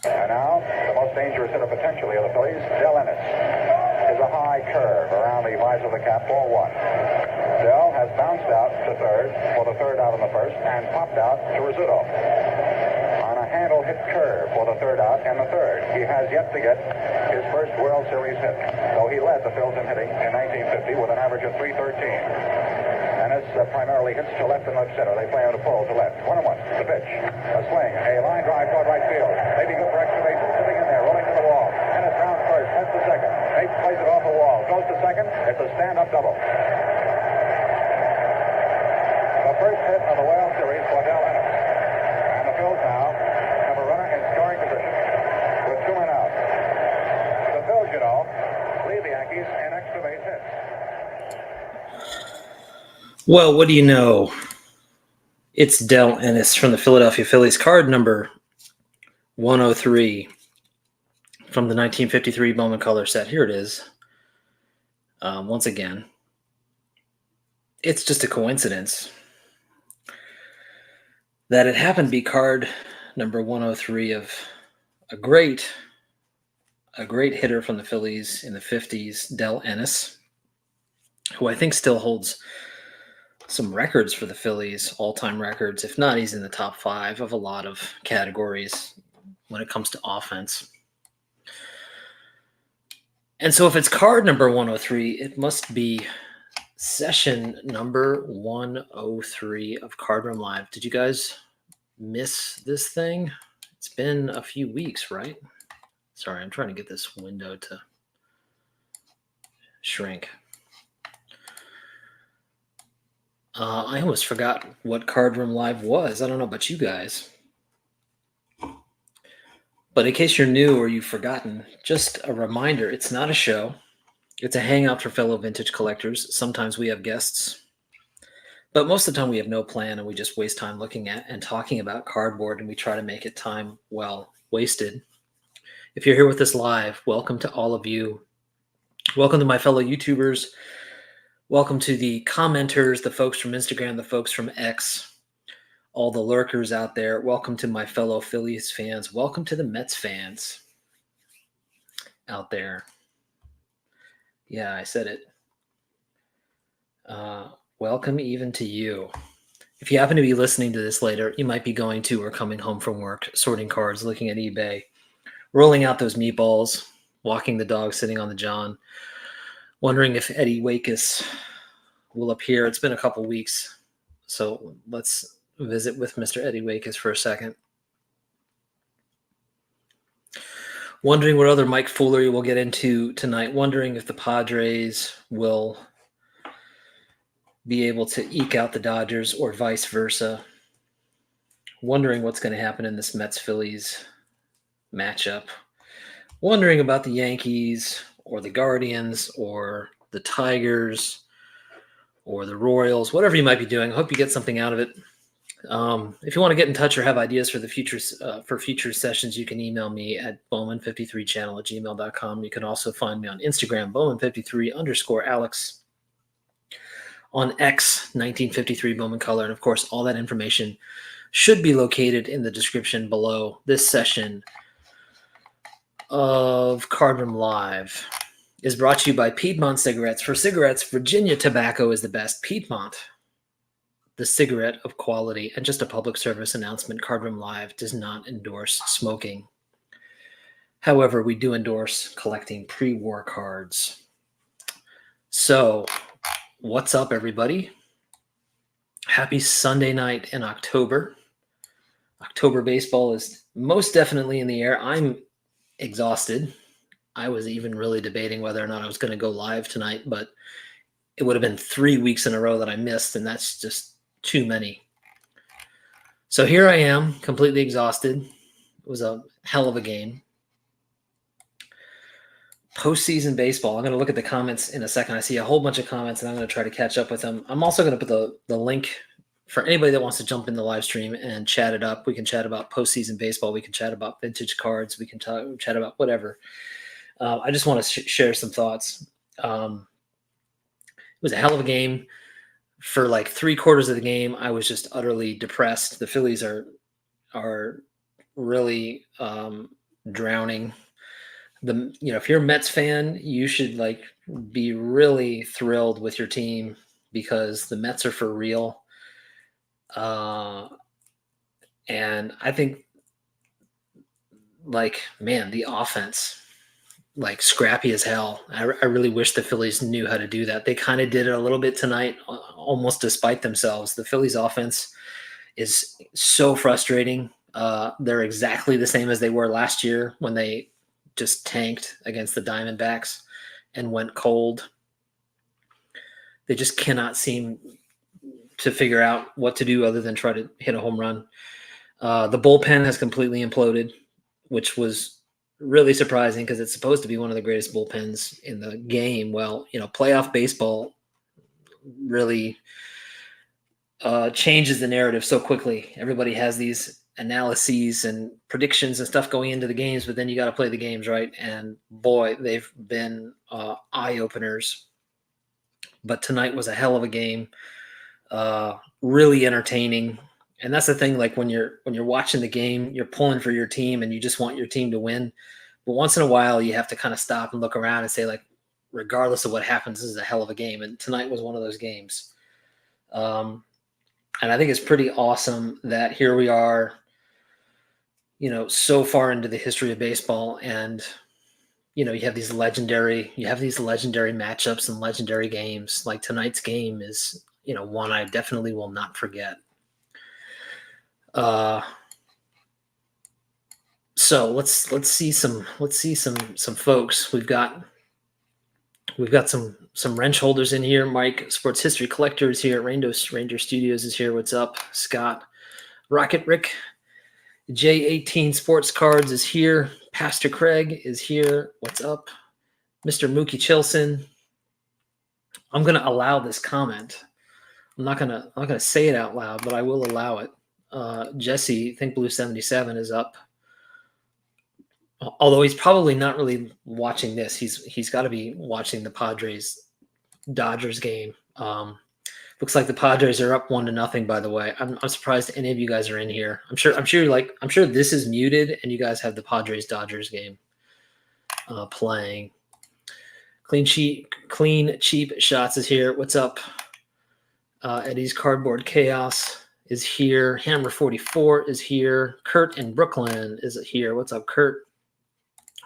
And now, the most dangerous hitter potentially of the Phillies, Del Ennis, is a high curve around the visor of the cap, ball one. Del has bounced out to third for the third out in the first and popped out to Rizzuto. On a handle hit curve for the third out and the third. He has yet to get his first World Series hit, though he led the Phils in hitting in 1950 with an average of .313. Ennis primarily hits to left and left center. They play him to pull to left. 1-1. The pitch. A swing. A line drive toward right field. Maybe good for extra bases. Sitting in there, rolling to the wall. Ennis round first. Heads to second. Bates plays it off the wall. Goes to second. It's a stand-up double. The first hit of the World Series for Del Ennis. And the Phils now have a runner in scoring position with 2 men out. The Phils, you know, lead the Yankees in extra base hits. Well, what do you know? It's Del Ennis from the Philadelphia Phillies, card number 103 from the 1953 Bowman color set. Here it is. Once again, it's just a coincidence that it happened to be card number 103 of a great hitter from the Phillies in the 50s, Del Ennis, who I think still holds some records for the Phillies, all-time records. If not, he's in the top 5 of a lot of categories when it comes to offense. And so if it's card number 103, it must be session number 103 of Card Room Live. Did you guys miss this thing? It's been a few weeks, right? Sorry, I'm trying to get this window to shrink. I almost forgot what Card Room Live was. I don't know about you guys. But in case you're new or you've forgotten, just a reminder, it's not a show. It's a hangout for fellow vintage collectors. Sometimes we have guests. But most of the time we have no plan and we just waste time looking at and talking about cardboard, and we try to make it time well wasted. If you're here with us live, welcome to all of you. Welcome to my fellow YouTubers. Welcome to the commenters, the folks from Instagram, the folks from X, all the lurkers out there. Welcome to my fellow Phillies fans. Welcome to the Mets fans out there. Yeah, I said it. Welcome even to you. If you happen to be listening to this later, you might be going to or coming home from work, sorting cards, looking at eBay, rolling out those meatballs, walking the dog, sitting on the john, wondering if Eddie Wakus will appear. It's been a couple weeks, so let's visit with Mr. Eddie Wakus for a second. Wondering what other Mike foolery we'll get into tonight. Wondering if the Padres will be able to eke out the Dodgers or vice versa. Wondering what's going to happen in this Mets-Phillies matchup. Wondering about the Yankees or the Guardians or the Tigers or the Royals, whatever you might be doing. I hope you get something out of it. If you want to get in touch or have ideas for the future sessions, you can email me at bowman53channel@gmail.com. You can also find me on Instagram, bowman53_Alex, on X, 1953 Bowman Color. And of course, all that information should be located in the description below. This session of Card Room Live is brought to you by Piedmont Cigarettes. For cigarettes, Virginia tobacco is the best. Piedmont, the cigarette of quality. And just a public service announcement, Card Room Live does not endorse smoking. However, we do endorse collecting pre-war cards. So, what's up, everybody? Happy Sunday night in October. October baseball is most definitely in the air. I'm exhausted. I was even really debating whether or not I was going to go live tonight, but it would have been 3 weeks in a row that I missed, and that's just too many. So here I am, completely exhausted. It was a hell of a game. Postseason baseball. I'm going to look at the comments in a second. I see a whole bunch of comments, and I'm going to try to catch up with them. I'm also going to put the link for anybody that wants to jump in the live stream and chat it up. We can chat about postseason baseball. We can chat about vintage cards. We can chat about whatever. I just want to share some thoughts. It was a hell of a game. For like 3/4 of the game, I was just utterly depressed. The Phillies are really drowning. If you're a Mets fan, you should like be really thrilled with your team because the Mets are for real. And I think, like, man, the offense, like, scrappy as hell. I really wish the Phillies knew how to do that. They kind of did it a little bit tonight, almost despite themselves. The Phillies offense is so frustrating. They're exactly the same as they were last year when they just tanked against the Diamondbacks and went cold. They just cannot seem to figure out what to do other than try to hit a home run. The bullpen has completely imploded, which was really surprising because it's supposed to be one of the greatest bullpens in the game. Well, playoff baseball really changes the narrative so quickly. Everybody has these analyses and predictions and stuff going into the games, but then you got to play the games, right? And boy, they've been eye openers. But tonight was a hell of a game, really entertaining. And that's the thing. Like when you're watching the game, you're pulling for your team and you just want your team to win. But once in a while, you have to kind of stop and look around and say, like, regardless of what happens, this is a hell of a game. And tonight was one of those games. And I think it's pretty awesome that here we are, so far into the history of baseball, and you have these legendary matchups and legendary games. Like tonight's game is, one I definitely will not forget. So let's see some folks. We've got some wrench holders in here. Mike, Sports History Collector, is here. Ranger Studios is here. What's up? Scott, Rocket Rick, J18 Sports Cards is here. Pastor Craig is here. What's up? Mr. Mookie Chilson. I'm going to allow this comment. I'm not gonna say it out loud, but I will allow it. Jesse, Think Blue 77 is up. Although he's probably not really watching this. He's got to be watching the Padres-Dodgers game. Looks like the Padres are up 1-0, by the way. I'm surprised any of you guys are in here. I'm sure this is muted and you guys have the Padres-Dodgers game playing. Clean Cheap Shots is here. What's up? Eddie's Cardboard Chaos is here. Hammer 44 is here. Kurt in Brooklyn is here. What's up, Kurt?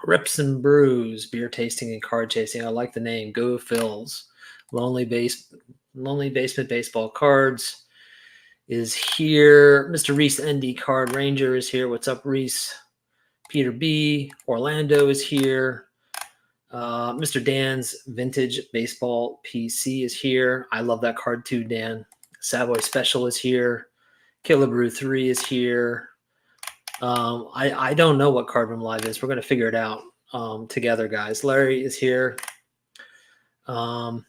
Rips and Brews, beer tasting and card chasing. I like the name. Go Phils. Lonely Basement Baseball Cards is here. Mr. Reese ND Card Ranger is here. What's up, Reese? Peter B. Orlando is here. Mr. Dan's Vintage Baseball PC is here. I love that card too, Dan. Savoy Special is here. Killer Brew 3 is here. I don't know what Card Room Live is. We're going to figure it out together, guys. Larry is here. The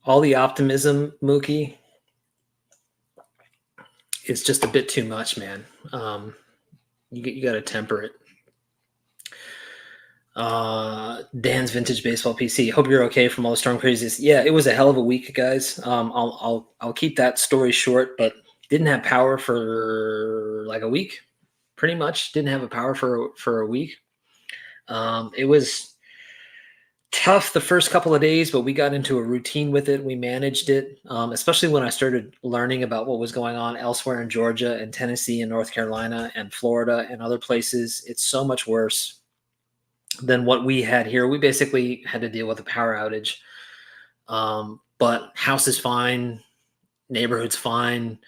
all the optimism, Mookie, is just a bit too much, man. You got to temper it. Dan's Vintage Baseball PC. Hope you're okay from all the storm crazies. Yeah, it was a hell of a week, guys. I'll keep that story short, but didn't have power for like a week. Pretty much didn't have a power for a week. It was tough the first couple of days, but we got into a routine with it. We managed it, especially when I started learning about what was going on elsewhere in Georgia and Tennessee and North Carolina and Florida and other places. It's so much worse than what we had here. We basically had to deal with a power outage. But house is fine, neighborhood's fine,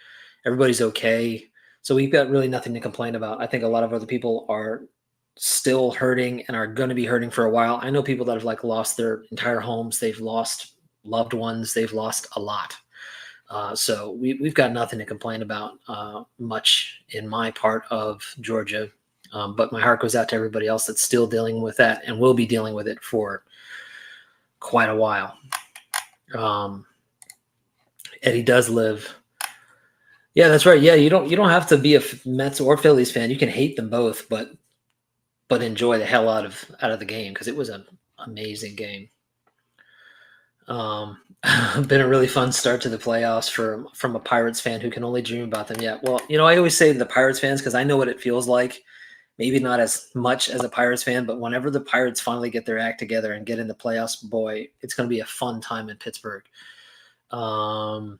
everybody's okay. So we've got really nothing to complain about. I think a lot of other people are still hurting and are going to be hurting for a while. I know people that have like lost their entire homes. They've lost loved ones. They've lost a lot. So we've got nothing to complain about much in my part of Georgia. But my heart goes out to everybody else that's still dealing with that and will be dealing with it for quite a while. Eddie does live. Yeah, that's right. Yeah, you don't have to be a Mets or Phillies fan. You can hate them both, but enjoy the hell out of the game, because it was a amazing game. Been a really fun start to the playoffs from a Pirates fan who can only dream about them yet. Well, I always say the Pirates fans because I know what it feels like. Maybe not as much as a Pirates fan, but whenever the Pirates finally get their act together and get in the playoffs, boy, it's going to be a fun time in Pittsburgh. All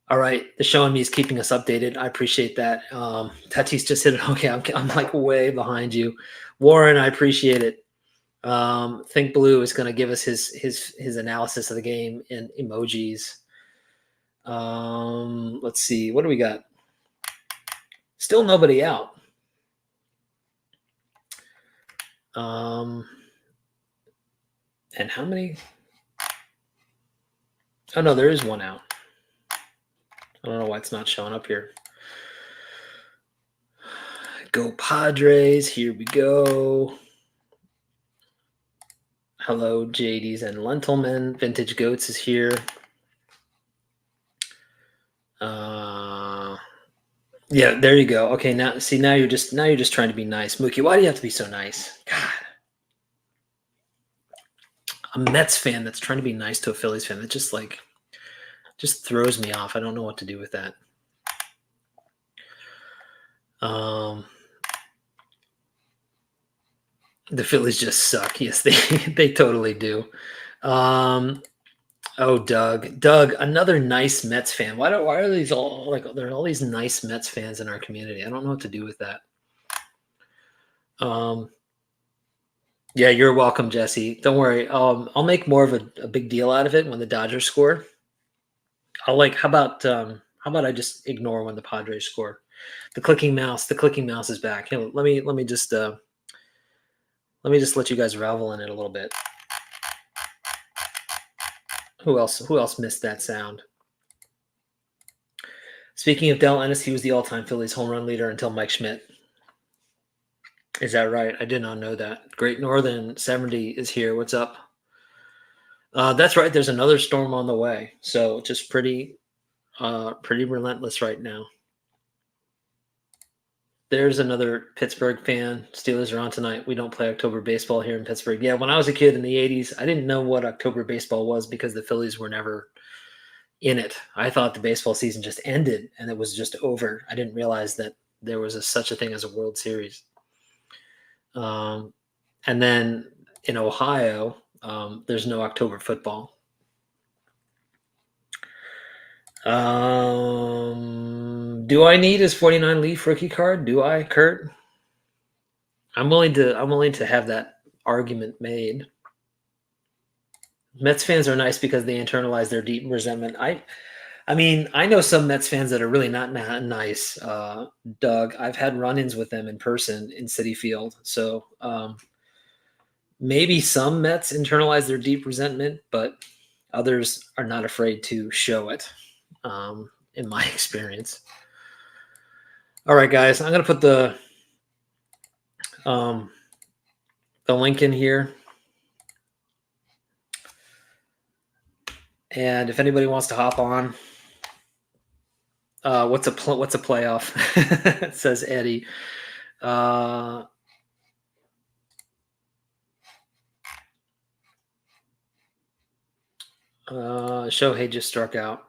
right, the show and me is keeping us updated. I appreciate that. Tatis just hit it. Okay, I'm like way behind you, Warren. I appreciate it. Think Blue is going to give us his analysis of the game in emojis. Let's see, what do we got? Still nobody out. And how many? Oh no, there is one out. I don't know why it's not showing up here. Go Padres! Here we go. Hello, JDs and Lentilman. Vintage Goats is here. Yeah, there you go. Okay, now you're just trying to be nice, Mookie. Why do you have to be so nice? God, a Mets fan that's trying to be nice to a Phillies fan. That just throws me off. I don't know what to do with that. The Phillies just suck. Yes, they totally do. Oh, Doug, another nice Mets fan. Why are these all there are all these nice Mets fans in our community? I don't know what to do with that. Yeah, you're welcome, Jesse. Don't worry. I'll make more of a big deal out of it when the Dodgers score. How about I just ignore when the Padres score? The clicking mouse is back. Here, let me just let you guys revel in it a little bit. Who else missed that sound? Speaking of Del Ennis, he was the all-time Phillies home run leader until Mike Schmidt. Is that right? I did not know that. Great Northern 70 is here. What's up? That's right. There's another storm on the way. So just pretty relentless right now. There's another Pittsburgh fan. Steelers are on tonight. We don't play October baseball here in Pittsburgh. Yeah, when I was a kid in the 80s, I didn't know what October baseball was because the Phillies were never in it. I thought the baseball season just ended and it was just over. I didn't realize that there was such a thing as a World Series. And then in Ohio, there's no October football. Do I need his 49 Leaf rookie card? Do I, Kurt? I'm willing to have that argument made. Mets fans are nice because they internalize their deep resentment. I mean, I know some Mets fans that are really not nice. Doug, I've had run-ins with them in person in Citi Field. So maybe some Mets internalize their deep resentment, but others are not afraid to show it, in my experience. All right, guys, I'm going to put the link in here. And if anybody wants to hop on, what's a playoff? It says Eddie. Shohei just struck out.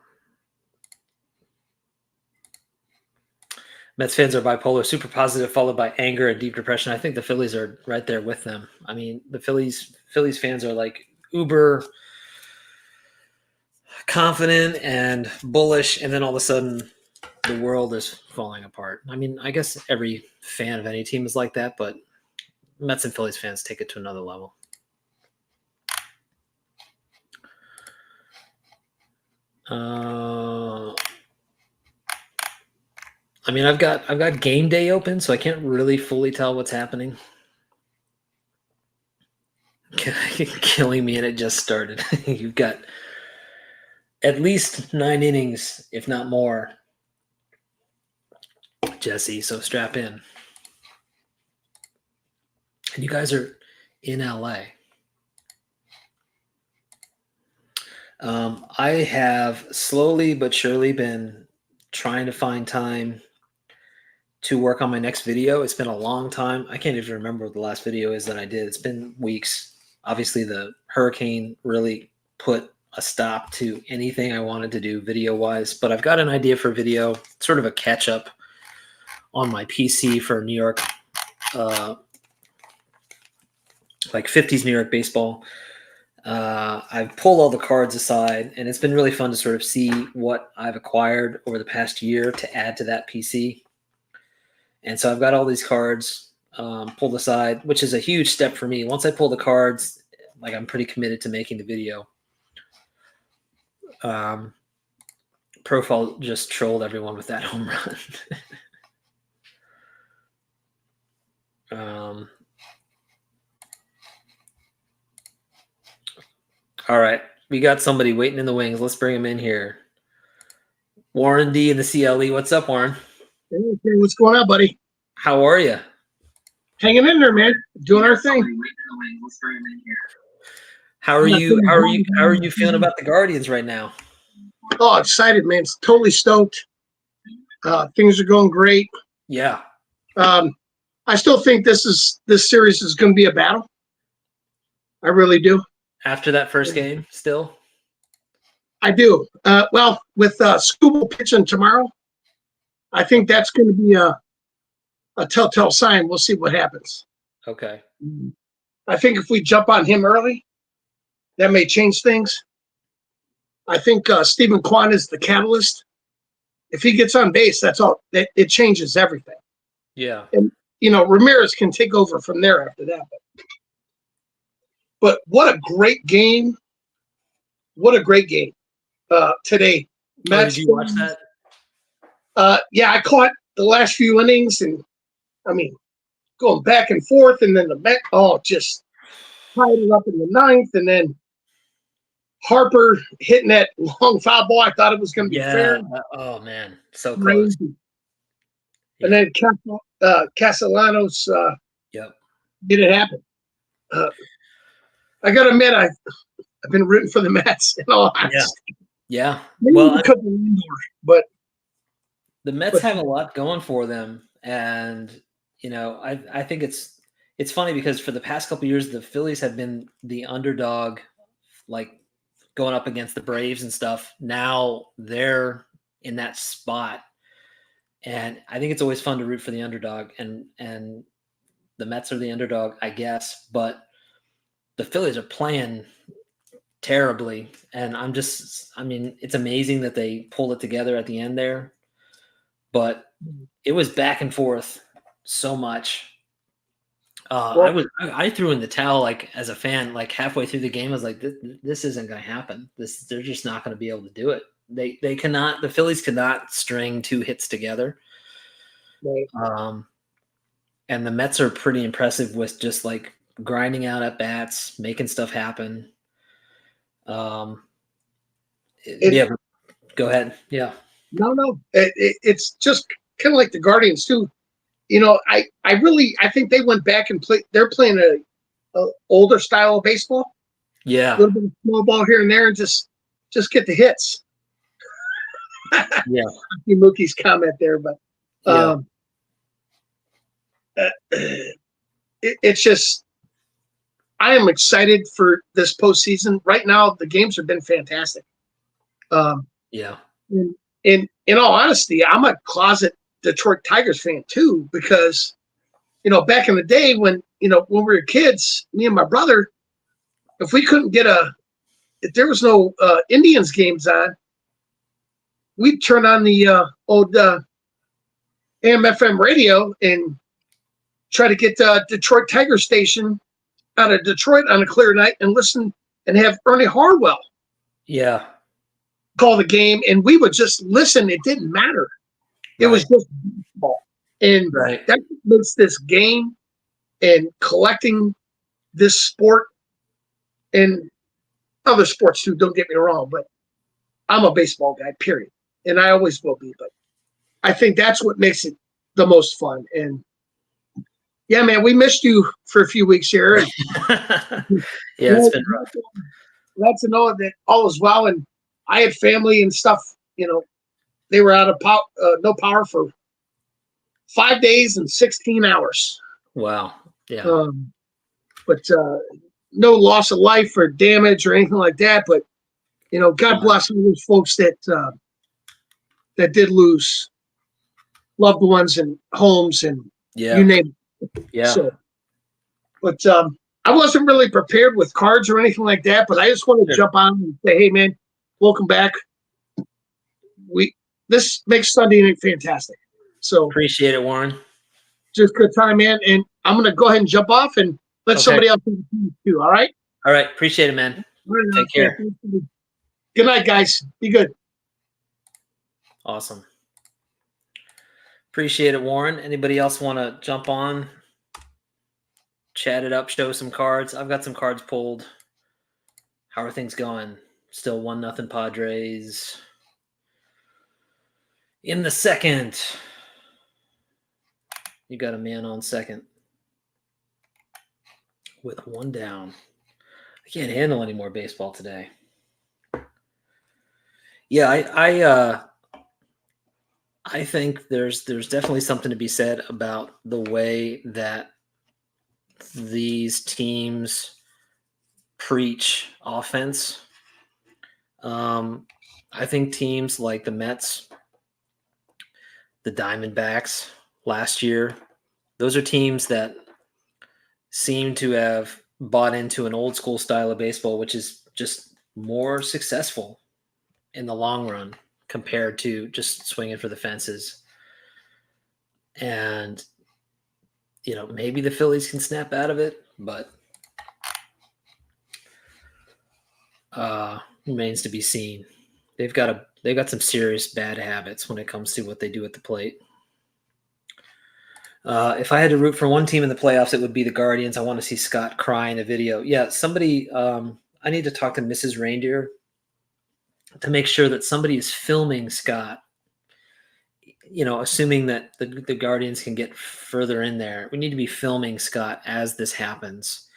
Mets fans are bipolar, super positive, followed by anger and deep depression. I think the Phillies are right there with them. I mean, the Phillies fans are like uber confident and bullish, and then all of a sudden the world is falling apart. I mean, I guess every fan of any team is like that, but Mets and Phillies fans take it to another level. I mean, I've got game day open, so I can't really fully tell what's happening. Killing me, and it just started. You've got at least 9 innings, if not more, Jesse. So strap in. And you guys are in LA. I have slowly but surely been trying to find time to work on my next video. It's been a long time. I can't even remember what the last video is that I did. It's been weeks. Obviously, the hurricane really put a stop to anything I wanted to do video-wise, but I've got an idea for video, sort of a catch-up on my PC for New York, like 50s New York baseball. I've pulled all the cards aside, and it's been really fun to sort of see what I've acquired over the past year to add to that PC. And so I've got all these cards pulled aside, which is a huge step for me. Once I pull the cards, like, I'm pretty committed to making the video. Profile just trolled everyone with that home run. All right, we got somebody waiting in the wings. Let's bring him in here. Warren D in the CLE. What's up, Warren? Hey, what's going on, buddy? How are you? Hanging in there, man. Doing our thing. How are you? How are you feeling about the Guardians right now? Oh, excited, man. Totally stoked. Things are going great. Yeah. I still think this series is going to be a battle. I really do. After that first game, still? I do. Well, with Scooble pitching tomorrow, I think that's going to be a telltale sign. We'll see what happens. Okay. I think if we jump on him early, that may change things. I think Stephen Kwan is the catalyst. If he gets on base, that's all. It changes everything. Yeah. And, Ramirez can take over from there after that. But what a great game. What a great game today. Oh, did you watch that? Yeah, I caught the last few innings, and, going back and forth, and then the Met, just tied it up in the ninth, and then Harper hitting that long foul ball. I thought it was going to be fair. Oh, man. So close. Crazy. Yeah. And then Castellanos made it happen. I got to admit, I've been rooting for the Mets in all honesty. Yeah. Maybe Well, because of Lindor, but the Mets have a lot going for them, and I think it's funny because for the past couple of years, the Phillies have been the underdog, like going up against the Braves and stuff. Now they're in that spot, and I think it's always fun to root for the underdog, and the Mets are the underdog, I guess, but the Phillies are playing terribly, and it's amazing that they pulled it together at the end there, but it was back and forth so much. I threw in the towel, like, as a fan, like halfway through the game. I was like, this isn't going to happen. They're just not going to be able to do it. They cannot. The Phillies cannot string two hits together. Right. And the Mets are pretty impressive with just like grinding out at bats, making stuff happen. Yeah, go ahead. Yeah. No. It's just kind of like the Guardians too. I think they went back and they're playing a older style of baseball. Yeah. A little bit of small ball here and there, and just get the hits. Yeah. I see Mookie's comment there, but it's just, I am excited for this postseason. Right now, the games have been fantastic. Yeah. In all honesty, I'm a closet Detroit Tigers fan too, because back in the day when we were kids, me and my brother, if we couldn't get if there was no Indians games on, we'd turn on the old AM/FM radio and try to get the Detroit Tiger station out of Detroit on a clear night and listen and have Ernie Harwell call the game, and we would just listen. It didn't matter. It was just baseball. And that makes this game and collecting this sport and other sports too, don't get me wrong, but I'm a baseball guy, period. And I always will be. But I think that's what makes it the most fun. And yeah, man, we missed you for a few weeks here. And, yeah, it's been rough. Glad to know that all is well. And I had family and stuff, they were out of no power for 5 days and 16 hours. Wow. Yeah. But no loss of life or damage or anything like that, but God bless all those folks that did lose loved ones and homes and you name it. Yeah. So, but I wasn't really prepared with cards or anything like that, but I just want to jump on and say, hey man, welcome back. This makes Sunday night fantastic. So appreciate it, Warren. Just good time, man. And I'm gonna go ahead and jump off and let somebody else do. All right. All right. Appreciate it, man. Take care. Good night, guys. Be good. Awesome. Appreciate it, Warren. Anybody else want to jump on, chat it up, show some cards? I've got some cards pulled. How are things going? Still 1-0 Padres. In the second, you got a man on second with one down. I can't handle any more baseball today. Yeah, I think there's definitely something to be said about the way that these teams preach offense. I think teams like the Mets, the Diamondbacks last year, those are teams that seem to have bought into an old school style of baseball, which is just more successful in the long run compared to just swinging for the fences. And, maybe the Phillies can snap out of it, but remains to be seen. They've got some serious bad habits when it comes to what they do at the plate. If I had to root for one team in the playoffs, it would be the Guardians. I want to see Scott cry in a video. Yeah, somebody, I need to talk to Mrs. Reindeer to make sure that somebody is filming Scott, assuming that the Guardians can get further in there. We need to be filming Scott as this happens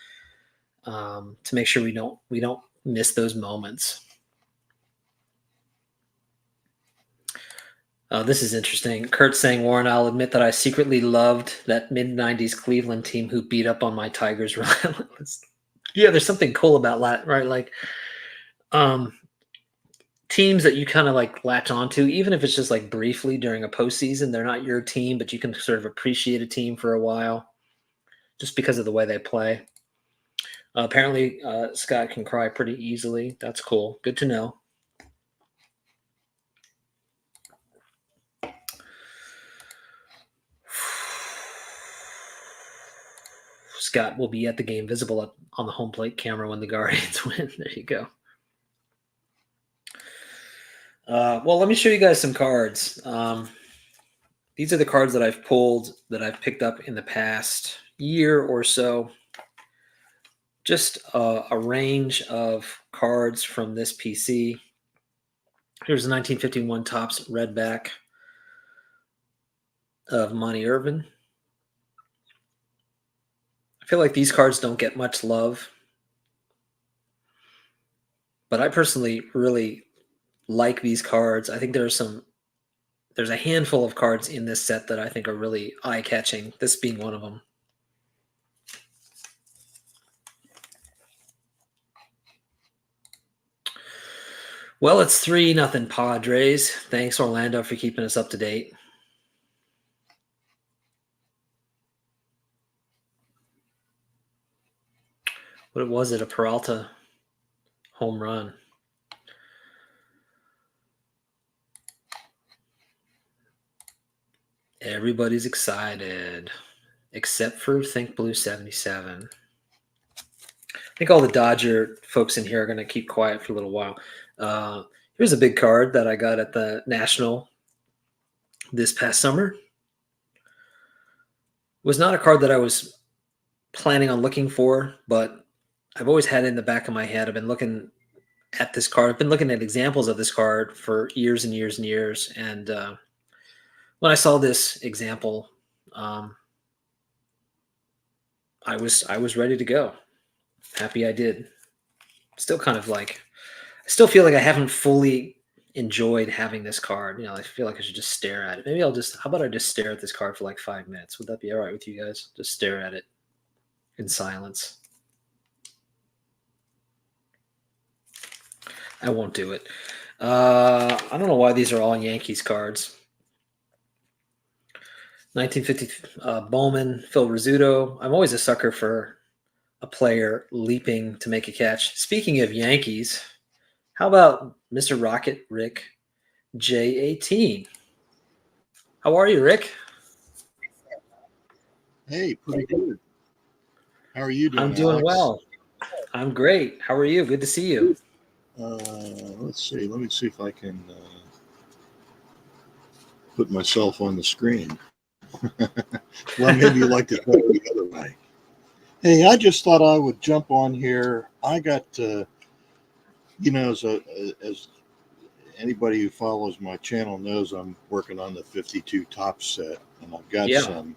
to make sure we don't miss those moments. This is interesting. Kurt's saying, Warren, I'll admit that I secretly loved that mid-90s Cleveland team who beat up on my Tigers relentless. Yeah, there's something cool about that, right? Like teams that you kind of like latch onto, even if it's just like briefly during a postseason. They're not your team, but you can sort of appreciate a team for a while just because of the way they play. Apparently, Scott can cry pretty easily. That's cool. Good to know. Scott will be at the game, visible on the home plate camera when the Guardians win. There you go. Well, let me show you guys some cards. These are the cards that I've pulled, that I've picked up in the past year or so. Just a range of cards from this PC. Here's a 1951 Topps Redback of Monty Irvin. I feel like these cards don't get much love, but I personally really like these cards. I think there's a handful of cards in this set that I think are really eye-catching, this being one of them. Well, it's 3-0 Padres. Thanks, Orlando, for keeping us up to date. What was it? A Peralta home run. Everybody's excited, except for Think Blue 77. I think all the Dodger folks in here are going to keep quiet for a little while. Here's a big card that I got at the National this past summer. It was not a card that I was planning on looking for, but I've always had it in the back of my head. I've been looking at this card. I've been looking at examples of this card for years and years and years. And when I saw this example, I was ready to go. Happy I did. Still kind of like, I still feel like I haven't fully enjoyed having this card. I feel like I should just stare at it. Maybe how about I just stare at this card for like 5 minutes? Would that be all right with you guys? Just stare at it in silence. I won't do it. I don't know why these are all Yankees cards. 1950 Bowman, Phil Rizzuto. I'm always a sucker for a player leaping to make a catch. Speaking of Yankees, how about Mr. Rocket Rick J18? How are you, Rick? Hey, pretty good. How are you doing, I'm doing Alex? well. I'm great. How are you? Good to see you. Let's see. Let me see if I can put myself on the screen. Well, maybe you like to go the other way. Hey, I just thought I would jump on here. I got, as anybody who follows my channel knows, I'm working on the 52 top set, and I've got some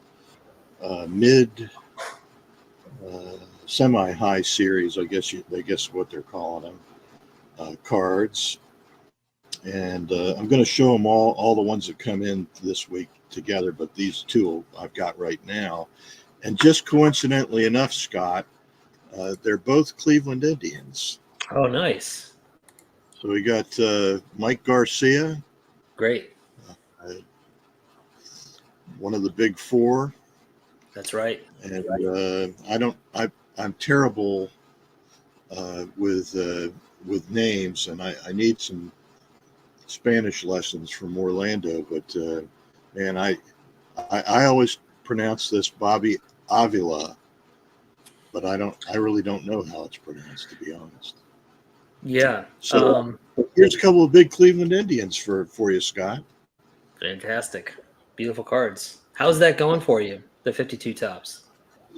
mid, semi-high series, I guess what they're calling them, cards. And I'm going to show them all the ones that come in this week together, but these two I've got right now. And just coincidentally enough, Scott, they're both Cleveland Indians. Oh, nice. So we got Mike Garcia. Great. One of the big four. That's right. And I'm terrible with names, and I need some Spanish lessons from Orlando, but man, I always pronounce this Bobby Avila, but I really don't know how it's pronounced, to be honest. Yeah. So here's a couple of big Cleveland Indians for you, Scott. Fantastic. Beautiful cards. How's that going for you, the 52 tops?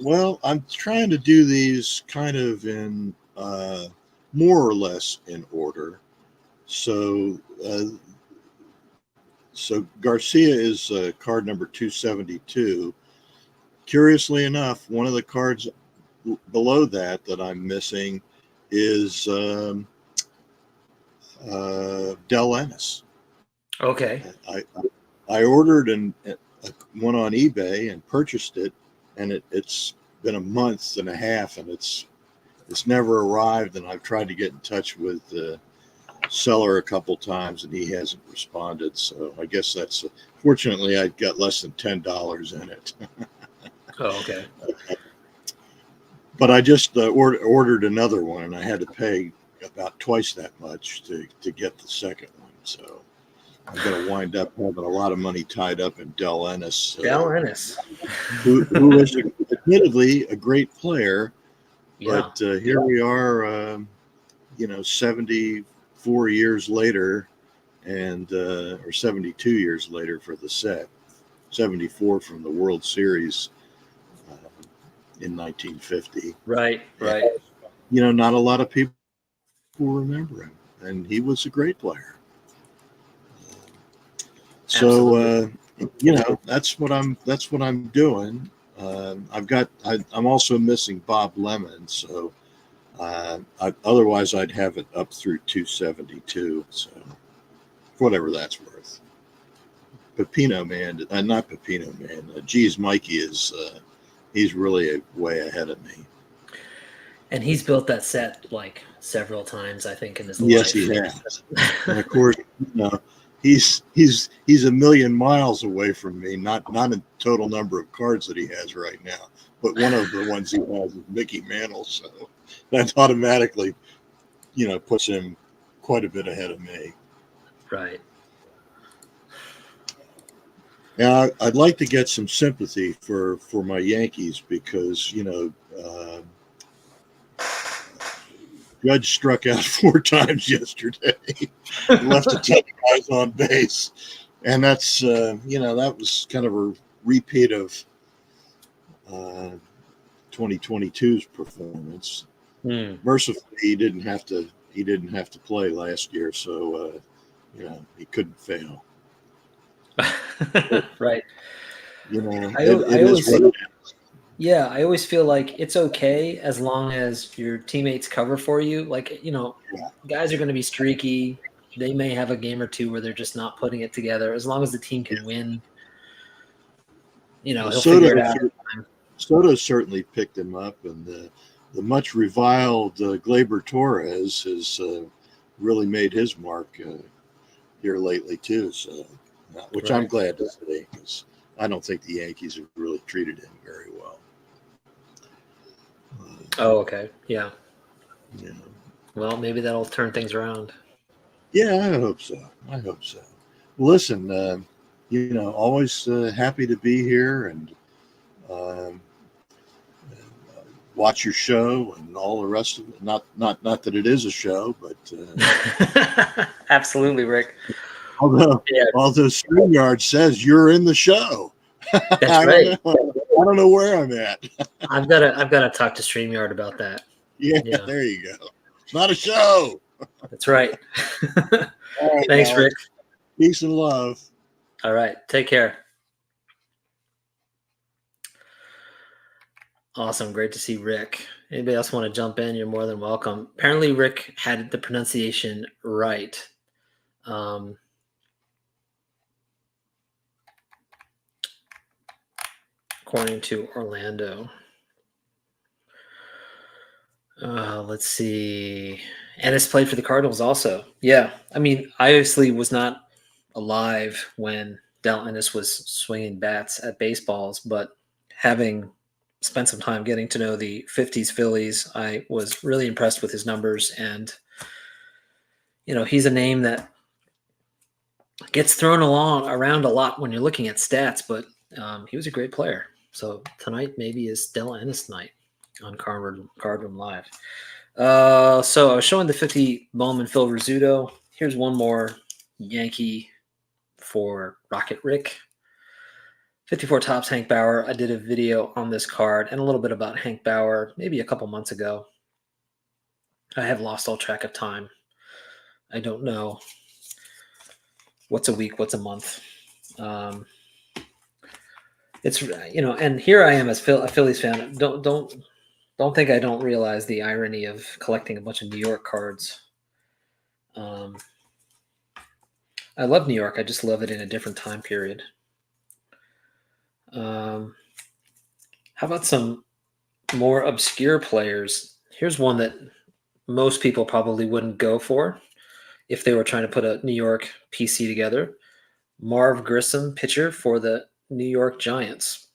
Well, I'm trying to do these kind of in more or less in order. So Garcia is card number 272. Curiously enough, one of the cards below that I'm missing is Del Ennis. Okay. I ordered one on eBay and purchased it, and it's been a month and a half, and it's never arrived. And I've tried to get in touch with the seller a couple times, and he hasn't responded. So I guess that's fortunately I got less than $10 in it. Oh, okay. But I just ordered another one, and I had to pay about twice that much to get the second one. So I'm going to wind up having a lot of money tied up in Del Ennis. Del Ennis. who is admittedly a great player, but here we are, 74 years later, and or 72 years later for the set, 74 from the World Series in 1950. Right. And, not a lot of people remember him, and he was a great player. So that's what I'm doing. I'm also missing Bob Lemon, so otherwise I'd have it up through 272. So whatever that's worth. Pepino Man, not Pepino Man. Geez, Mikey is he's really way ahead of me. And he's built that set like several times, I think, in his life. Yes, he has. And of course, he's a million miles away from me. Not a total number of cards that he has right now, but one of the ones he has is Mickey Mantle. So that automatically, puts him quite a bit ahead of me. Right. Now, I'd like to get some sympathy for my Yankees because, Judge struck out 4 times yesterday, left 10 guys on base. And that's, that was kind of a repeat of 2022's performance. Mercifully, he didn't have to play last year, so, he couldn't fail. Right. I always feel like it's okay as long as your teammates cover for you. Like, guys are going to be streaky. They may have a game or two where they're just not putting it together. As long as the team can win, he'll figure it out. Soto certainly picked him up, and the much reviled Gleyber Torres has really made his mark here lately too. So, which I'm Right. glad to see, because I don't think the Yankees have really treated him very well. Oh, okay. Yeah. You know. Well, maybe that'll turn things around. Yeah, I hope so. I hope so. Listen, always happy to be here and um, watch your show and all the rest of it. Not that it is a show, but Absolutely, Rick. although Yeah, although StreamYard says you're in the show, that's I don't right. know. I don't know where I'm at. I've got to talk to StreamYard about that. Yeah, Yeah, there you go. It's not a show. that's right. All right, Thanks, Rick. Alex. Peace and love. All right. Take care. Awesome. Great to see Rick. Anybody else want to jump in? You're more than welcome. Apparently, Rick had the pronunciation right. According to Orlando. Let's see. Ennis played for the Cardinals also. Yeah. I mean, I obviously was not alive when Dal Ennis was swinging bats at baseballs, but having spent some time getting to know the 50s Phillies, I was really impressed with his numbers. And, he's a name that gets thrown around a lot when you're looking at stats, but he was a great player. So tonight maybe is Del Ennis night on Cardroom Live. So I was showing the 50 Bowman Phil Rizzuto. Here's one more Yankee for Rocket Rick. 54 Tops Hank Bauer. I did a video on this card and a little bit about Hank Bauer maybe a couple months ago. I have lost all track of time. I don't know what's a week, what's a month. It's and here I am as a Phillies fan. Don't think I don't realize the irony of collecting a bunch of New York cards. I love New York. I just love it in a different time period. How about some more obscure players? Here's one that most people probably wouldn't go for if they were trying to put a New York PC together. Marv Grissom, pitcher for the New York Giants.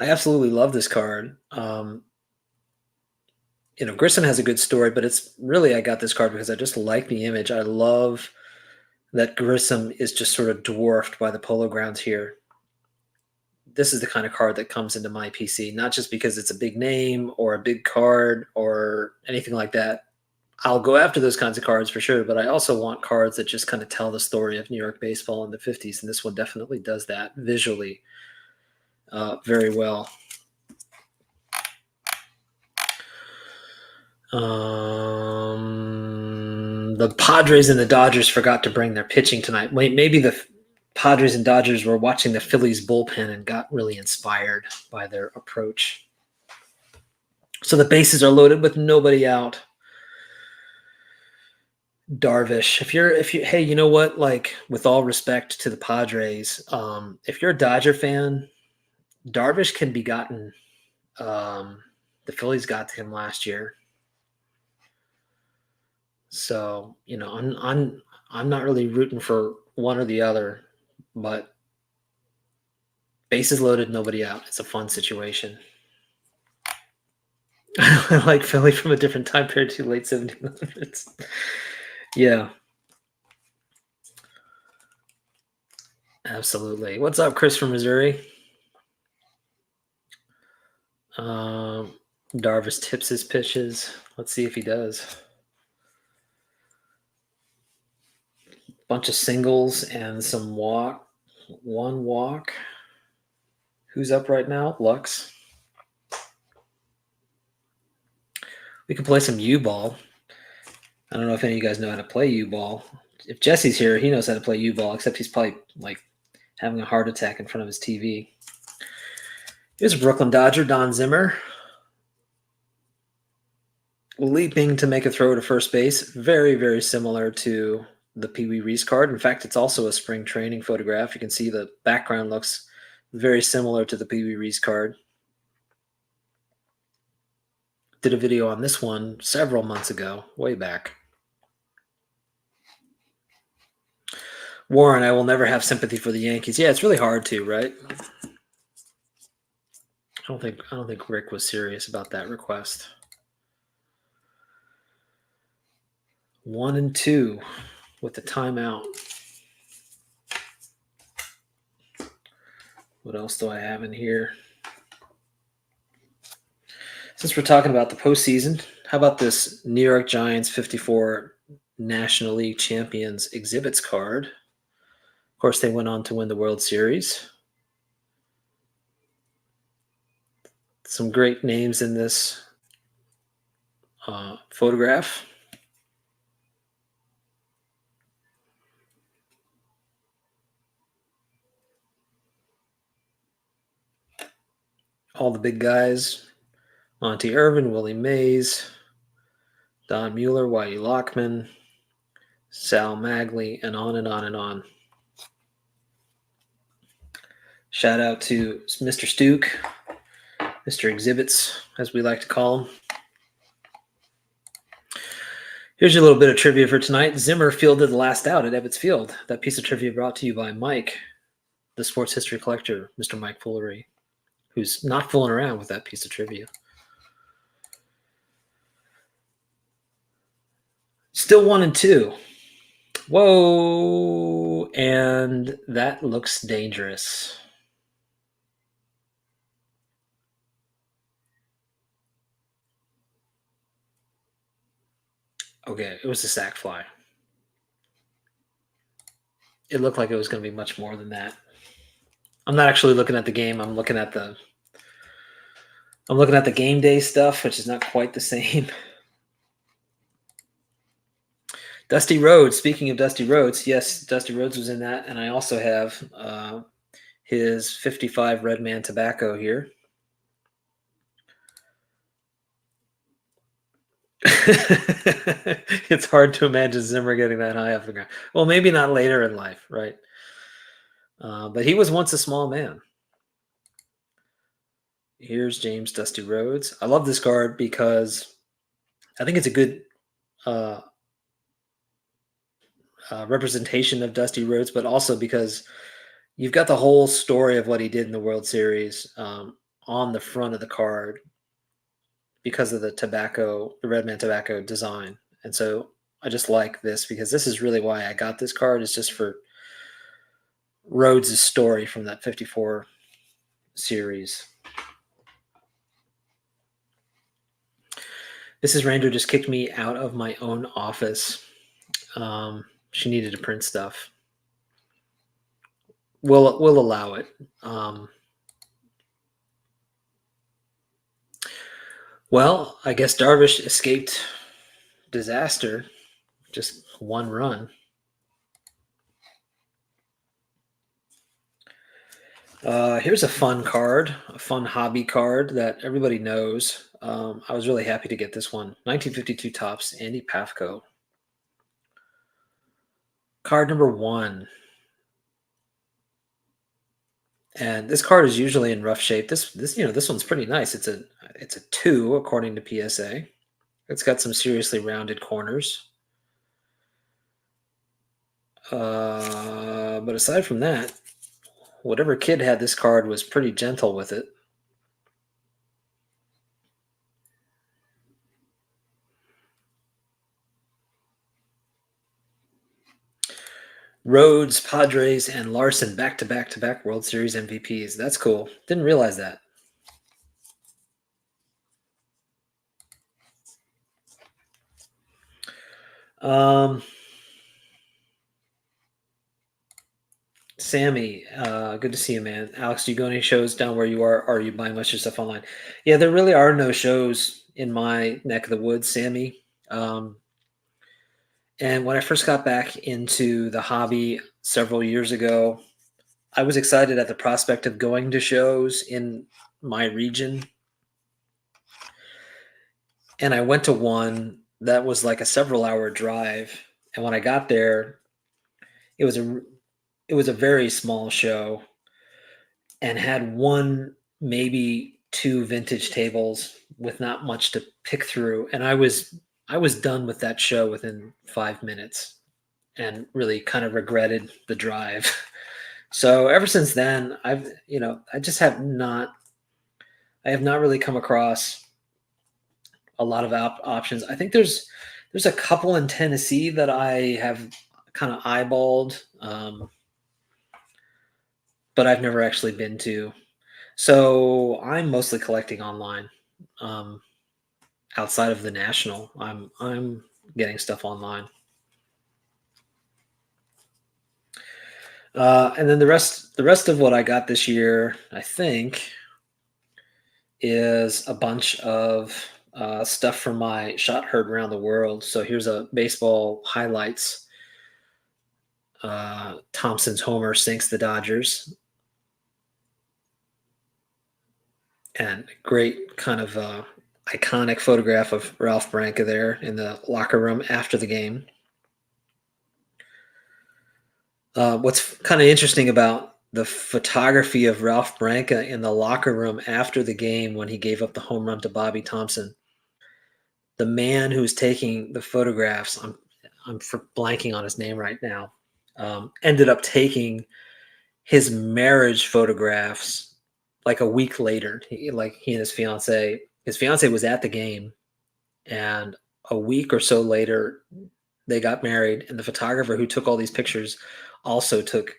I absolutely love this card. Grissom has a good story, but it's really I got this card because I just like the image. I love that Grissom is just sort of dwarfed by the Polo Grounds here. This is the kind of card that comes into my PC, not just because it's a big name or a big card or anything like that. I'll go after those kinds of cards for sure, but I also want cards that just kind of tell the story of New York baseball in the 50s, and this one definitely does that visually very well. The Padres and the Dodgers forgot to bring their pitching tonight. Maybe the Padres and Dodgers were watching the Phillies bullpen and got really inspired by their approach. So the bases are loaded with nobody out. Darvish, hey, you know what? Like, with all respect to the Padres, if you're a Dodger fan, Darvish can be gotten. The Phillies got to him last year. So, I'm not really rooting for one or the other, but bases loaded, nobody out. It's a fun situation. I like Philly from a different time period to late 1700s. Yeah. Absolutely. What's up, Chris from Missouri? Darvish tips his pitches. Let's see if he does. Bunch of singles and some walk. One walk. Who's up right now? Lux. We can play some U-ball. I don't know if any of you guys know how to play U-ball. If Jesse's here, he knows how to play U-ball, except he's probably like having a heart attack in front of his TV. Here's a Brooklyn Dodger, Don Zimmer. Leaping to make a throw to first base. Very, very similar to the Pee Wee Reese card. In fact, it's also a spring training photograph. You can see the background looks very similar to the Pee Wee Reese card. Did a video on this one several months ago, way back. Warren, I will never have sympathy for the Yankees. Yeah, it's really hard to, right? I don't think Rick was serious about that request. 1-2 with the timeout. What else do I have in here? Since we're talking about the postseason, how about this New York Giants 54 National League Champions exhibits card? Of course, they went on to win the World Series. Some great names in this photograph. All the big guys. Monty Irvin, Willie Mays, Don Mueller, Whitey Lockman, Sal Magley, and on and on and on. Shout out to Mr. Stuke, Mr. Exhibits, as we like to call him. Here's your little bit of trivia for tonight. Zimmer fielded the last out at Ebbets Field. That piece of trivia brought to you by Mike, the sports history collector, Mr. Mike Foolery, who's not fooling around with that piece of trivia. Still 1-2. Whoa, and that looks dangerous. Okay, it was a sack fly. It looked like it was going to be much more than that. I'm not actually looking at the game. I'm looking at the game day stuff, which is not quite the same. Dusty Rhodes. Speaking of Dusty Rhodes, yes, Dusty Rhodes was in that, and I also have his 55 Red Man Tobacco here. It's hard to imagine Zimmer getting that high off the ground. Well, maybe not later in life, right? But he was once a small man. Here's James Dusty Rhodes. I love this card because I think it's a good representation of Dusty Rhodes, but also because you've got the whole story of what he did in the World Series on the front of the card because of the Red Man Tobacco design. And so I just like this because this is really why I got this card, is just for Rhodes' story from that 54 series. Mrs. Ranger just kicked me out of my own office. She needed to print stuff. We'll allow it. Well, I guess Darvish escaped disaster. Just one run. Here's a fun card, a fun hobby card that everybody knows. I was really happy to get this one. 1952 Topps, Andy Pafko. Card number 1. And this card is usually in rough shape. This one's pretty nice. It's a 2 according to PSA. It's got some seriously rounded corners. But aside from that, whatever kid had this card was pretty gentle with it. Rhodes, Padres, and Larson back-to-back-to-back World Series MVPs. That's cool. Didn't realize that. Sammy, good to see you, man. Alex, do you go any shows down where you are? Or are you buying much of your stuff online? Yeah, there really are no shows in my neck of the woods, Sammy. And when I first got back into the hobby several years ago, I was excited at the prospect of going to shows in my region. And I went to one that was like a several-hour drive. And when I got there, it was a very small show and had one, maybe 2 vintage tables with not much to pick through. And I was done with that show within 5 minutes. and really kind of regretted the drive. So ever since then, I just have not really come across a lot of options. I think there's a couple in Tennessee that I have kind of eyeballed, but I've never actually been to. So I'm mostly collecting online. Outside of the national, I'm getting stuff online. And then the rest of what I got this year, I think, is a bunch of stuff from my shot heard around the world. So here's a baseball highlights. Thompson's homer sinks the Dodgers. And great kind of iconic photograph of Ralph Branca there in the locker room after the game. What's kind of interesting about the photography of Ralph Branca in the locker room after the game when he gave up the home run to Bobby Thompson, the man who's taking the photographs, I'm blanking on his name right now, ended up taking his marriage photographs like a week later. He and his fiance was at the game, and a week or so later they got married, and the photographer who took all these pictures also took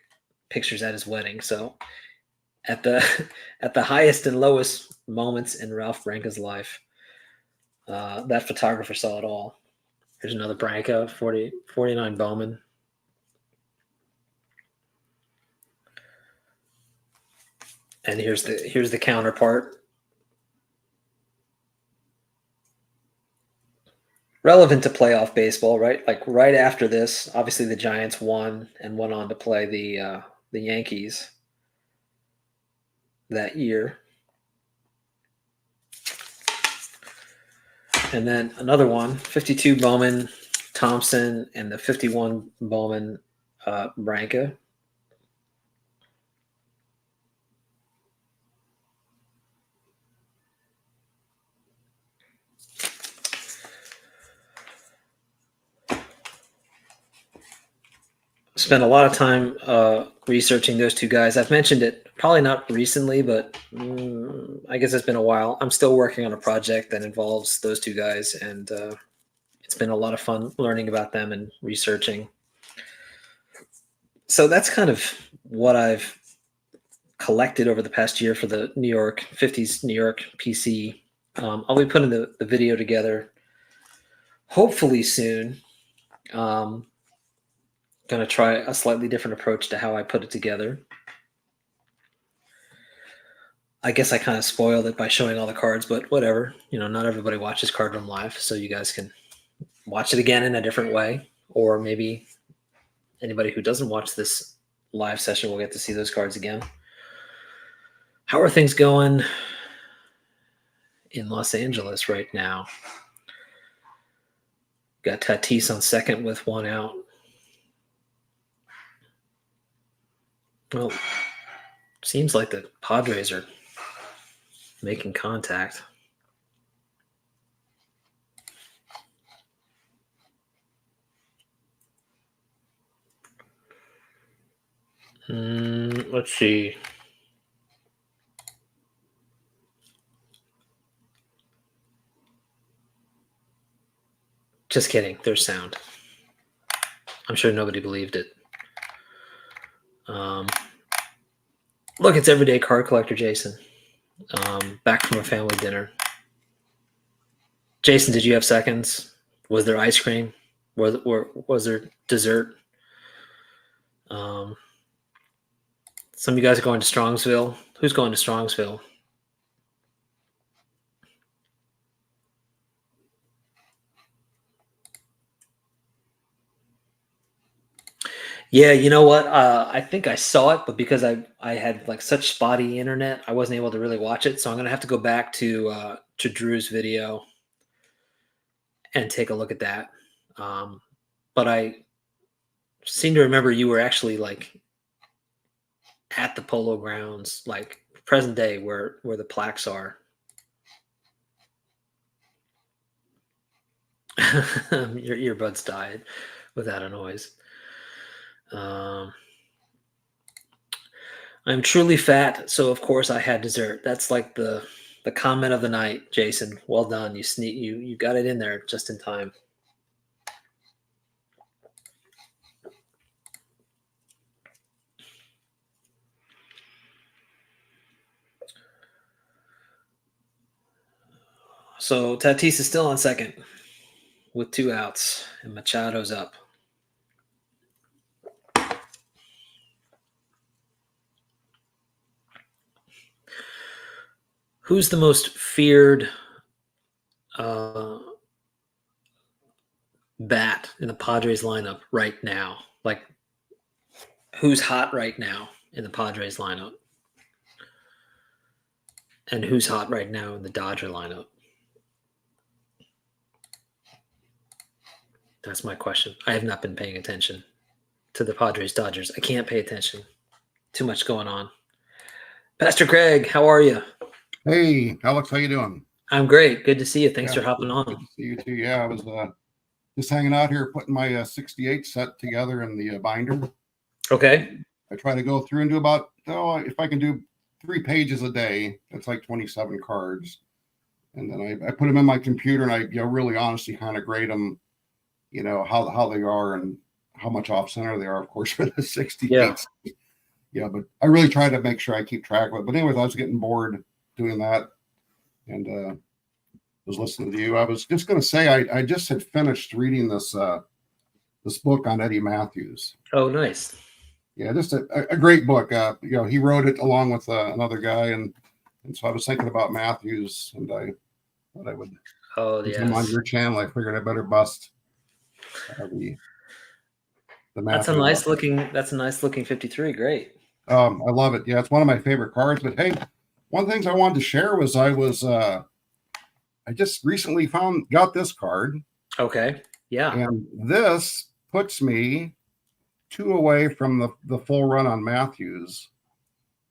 pictures at his wedding. So at the highest and lowest moments in Ralph Branca's life, that photographer saw it all. Here's another Branca, 49 Bowman. And here's the counterpart. Relevant to playoff baseball, right? Like right after this, obviously the Giants won and went on to play the Yankees that year. And then another one, 52 Bowman Thompson and the 51 Bowman Branca. Spent a lot of time researching those two guys. I've mentioned it probably not recently, but I guess it's been a while. I'm still working on a project that involves those two guys, and it's been a lot of fun learning about them and researching. So that's kind of what I've collected over the past year for the New York 50s New York PC. I'll be putting the video together hopefully soon. Going to try a slightly different approach to how I put it together. I guess I kind of spoiled it by showing all the cards, but whatever. Not everybody watches Card Room Live, so you guys can watch it again in a different way. Or maybe anybody who doesn't watch this live session will get to see those cards again. How are things going in Los Angeles right now? Got Tatis on second with one out. Well, seems like the Padres are making contact. Let's see. Just kidding. There's sound. I'm sure nobody believed it. Look, it's everyday card collector Jason. Back from a family dinner. Jason, did you have seconds? Was there ice cream? Was there dessert? Some of you guys are going to Strongsville. Who's going to Strongsville? Yeah, you know what? I think I saw it, but because I had like such spotty internet, I wasn't able to really watch it. So I'm gonna have to go back to Drew's video and take a look at that. But I seem to remember you were actually like at the Polo Grounds, like present day where the plaques are. Your earbuds died without a noise. I'm truly fat, so of course I had dessert. That's like the comment of the night, Jason. Well done. You got it in there just in time. So Tatis is still on second with 2 outs, and Machado's up. Who's the most feared bat in the Padres lineup right now? Like, who's hot right now in the Padres lineup? And who's hot right now in the Dodger lineup? That's my question. I have not been paying attention to the Padres Dodgers. I can't pay attention. Too much going on. Pastor Craig, how are you? Hey, Alex, how you doing? I'm great. Good to see you. Thanks for hopping Good on. to see you too. Yeah, I was just hanging out here putting my 68 set together in the binder. Okay. I try to go through and do about, if I can do 3 pages a day, that's like 27 cards. And then I put them in my computer and I really honestly kind of grade them, how they are and how much off center they are, of course, for the 68. Yeah, but I really try to make sure I keep track of it. But anyways, I was getting bored doing that and was listening to you. I was just going to say I just had finished reading this book on Eddie Matthews. Oh, nice. Yeah, just a great book. He wrote it along with another guy, and so I was thinking about Matthews, and I thought I would come on your channel. I figured I better bust the That's a nice looking 53. Great. I love it. Yeah, it's one of my favorite cards. But hey, one of the things I wanted to share was I just recently got this card. Okay. Yeah. And this puts me 2 away from the full run on Matthews.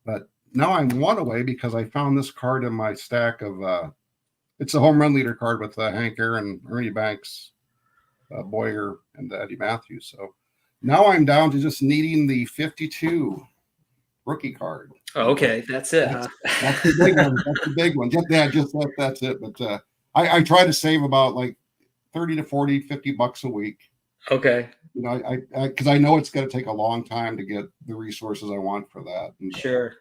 But now I'm 1 away because I found this card in my stack of it's a home run leader card with Hank Aaron, Ernie Banks, Boyer, and Eddie Matthews. So now I'm down to just needing the 52 rookie card. Oh, okay, that's it. That's the big one. That's the big one. That's it. But I try to save about like 30 to 40, $50 a week. Okay. Because I know it's going to take a long time to get the resources I want for that. And, sure.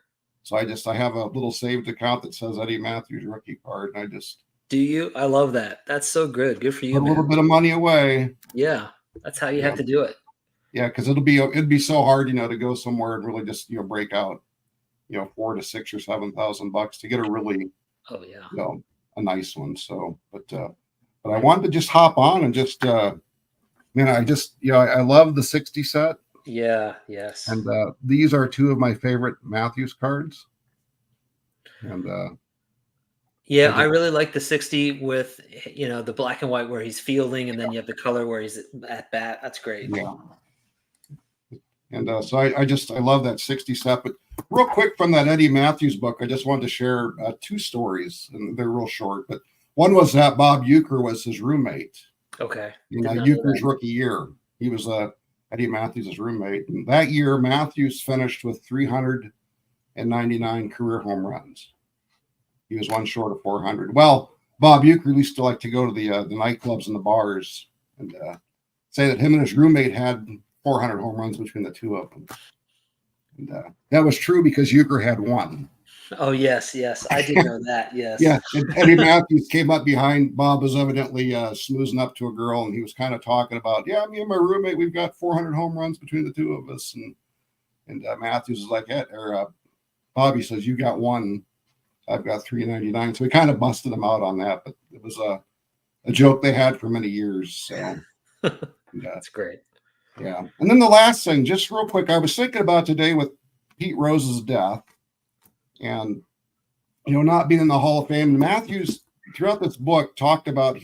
So I have a little saved account that says Eddie Matthews rookie card, and I just. Do you? I love that. That's so good. Good for you. Put a little bit of money away. Yeah, that's how you have to do it. Yeah, because it'd be so hard, to go somewhere and really just break out, $4,000 to $6,000 or $7,000 to get a really, a nice one. So, but I wanted to just hop on and just, I love the 60 set. Yeah. Yes. And these are 2 of my favorite Matthews cards. And I really like the 60 with the black and white where he's fielding, and then you have the color where he's at bat. That's great. Yeah. And so I love that 60 set. But real quick from that Eddie Matthews book, I just wanted to share 2 stories, and they're real short. But one was that Bob Uecker was his roommate. Okay. Uecker's rookie year, he was Eddie Matthews' roommate. And that year, Matthews finished with 399 career home runs. He was 1 short of 400. Well, Bob Uecker used to like to go to the nightclubs and the bars and say that him and his roommate had 400 home runs between the 2 of them. And that was true because Uecker had 1. Oh, yes. I did know that. Yes. Yeah. And Eddie Matthews came up behind. Bob was evidently smoozing up to a girl, and he was kind of talking about, me and my roommate, we've got 400 home runs between the 2 of us. And Matthews is like, Bobby says, you got 1. I've got 399. So we kind of busted him out on that, but it was a joke they had for many years. So that's great. Yeah. And then the last thing, just real quick, I was thinking about today with Pete Rose's death and, not being in the Hall of Fame. Matthews, throughout this book, talked about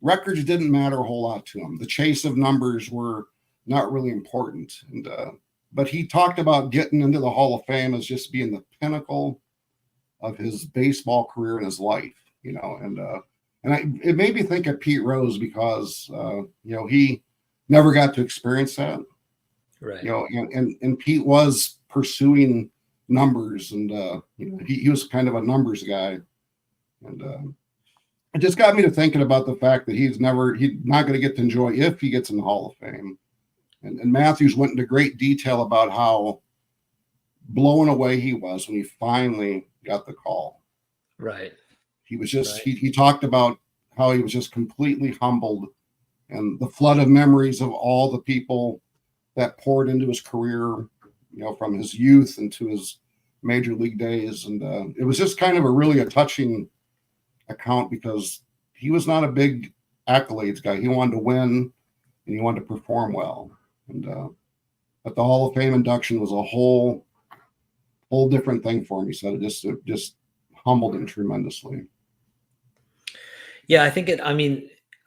records didn't matter a whole lot to him. The chase of numbers were not really important. And but he talked about getting into the Hall of Fame as just being the pinnacle of his baseball career and his life, and it made me think of Pete Rose because, he never got to experience that. Right. You know, and Pete was pursuing numbers, and he was kind of a numbers guy, and it just got me to thinking about the fact that he's not going to get to enjoy if he gets in the Hall of Fame. And Matthews went into great detail about how blown away he was when he finally got the call. Right. He was just he talked about how he was just completely humbled, and the flood of memories of all the people that poured into his career, from his youth into his major league days. And it was just kind of a touching account, because he was not a big accolades guy. He wanted to win, and he wanted to perform well. And but the Hall of Fame induction was a whole different thing for him. He said it just humbled him tremendously. Yeah,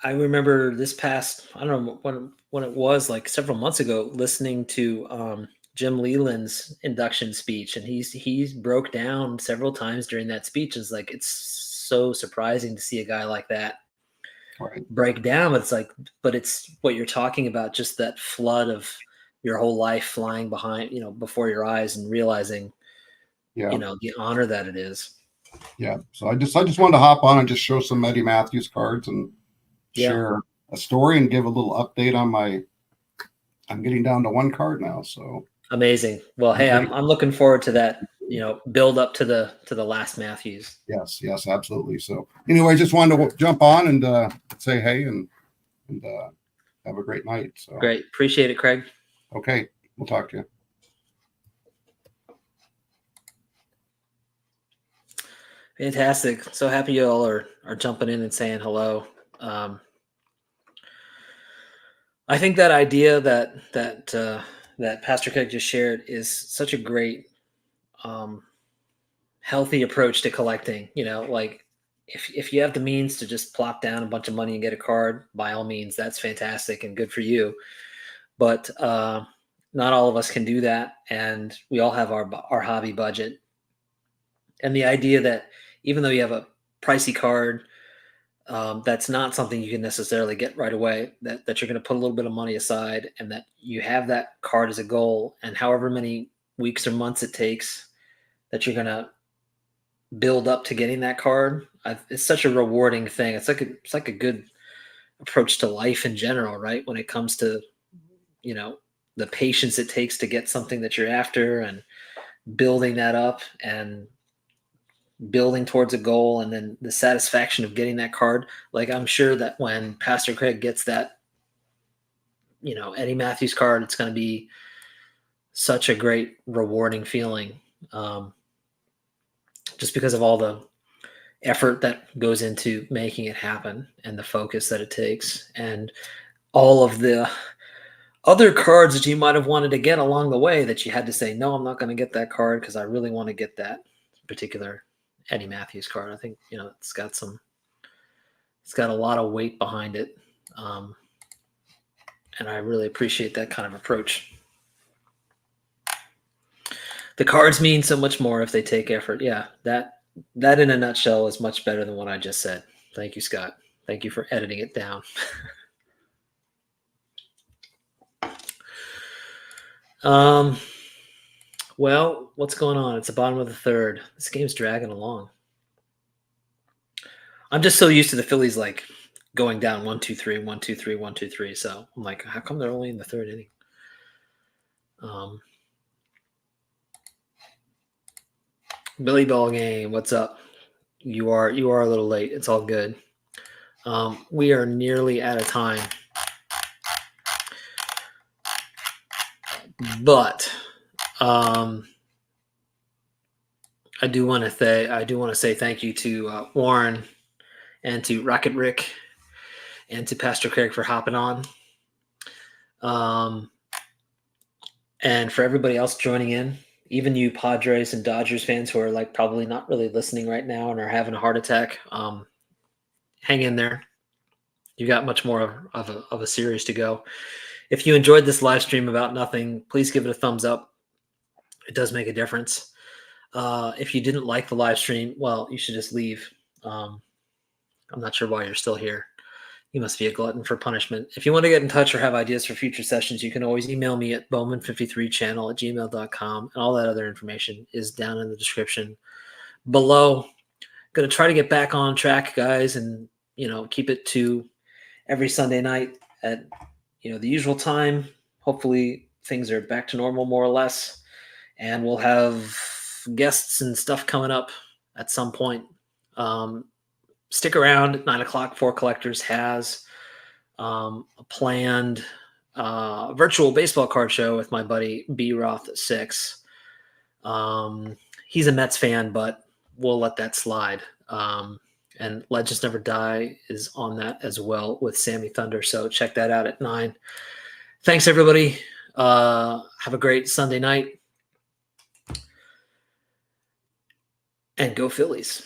I remember this past, I don't know when it was, like several months ago, listening to Jim Leland's induction speech, and he's broke down several times during that speech. It's like, it's so surprising to see a guy like that break down. But it's what you're talking about, just that flood of your whole life flying before your eyes, and realizing, the honor that it is. Yeah. So I just wanted to hop on and just show some Eddie Matthews cards and share a story and give a little update on I'm getting down to one card now. So amazing. Well, hey, I'm looking forward to that, build up to the last Matthews. Yes, absolutely. So anyway, I just wanted to jump on and say hey and have a great night. So great. Appreciate it, Craig. Okay. We'll talk to you. Fantastic. So happy you all are jumping in and saying hello. I think that idea that Pastor Craig just shared is such a great, healthy approach to collecting. Like if you have the means to just plop down a bunch of money and get a card, by all means, that's fantastic and good for you. But not all of us can do that, and we all have our hobby budget. And the idea that even though you have a pricey card, that's not something you can necessarily get right away, that you're going to put a little bit of money aside, and that you have that card as a goal, and however many weeks or months it takes, that you're going to build up to getting that card. It's such a rewarding thing. It's like a good approach to life in general, right? When it comes to, the patience it takes to get something that you're after, and building that up and building towards a goal, and then the satisfaction of getting that card. Like, I'm sure that when Pastor Craig gets that, Eddie Matthews card, it's going to be such a great, rewarding feeling, just because of all the effort that goes into making it happen, and the focus that it takes, and all of the other cards that you might have wanted to get along the way that you had to say, no, I'm not going to get that card because I really want to get that particular Eddie Matthews card. I think, it's got a lot of weight behind it. And I really appreciate that kind of approach. The cards mean so much more if they take effort. Yeah, that in a nutshell is much better than what I just said. Thank you, Scott. Thank you for editing it down. Well, what's going on? It's the bottom of the third. This game's dragging along. I'm just so used to the Phillies like going down 1-2-3, 1-2-3, 1-2-3. So I'm like, how come they're only in the third inning? Billy Ball game, what's up? You are a little late. It's all good. We are nearly out of time. But I do want to say thank you to Warren and to Rocket Rick and to Pastor Craig for hopping on. And for everybody else joining in, even you Padres and Dodgers fans who are like probably not really listening right now and are having a heart attack, hang in there. You got much more of a series to go. If you enjoyed this live stream about nothing, please give it a thumbs up. It does make a difference. If you didn't like the live stream, well, you should just leave. I'm not sure why you're still here. You must be a glutton for punishment. If you want to get in touch or have ideas for future sessions, you can always email me at bowman53channel@gmail.com, and all that other information is down in the description below. Going to try to get back on track, guys, and keep it to every Sunday night at the usual time. Hopefully things are back to normal more or less, and we'll have guests and stuff coming up at some point. Stick around at 9 o'clock. For Collectors has a planned virtual baseball card show with my buddy B Roth at 6. He's a Mets fan, but we'll let that slide. And Legends Never Die is on that as well with Sammy Thunder. So check that out at 9. Thanks, everybody. Have a great Sunday night. And go Phillies.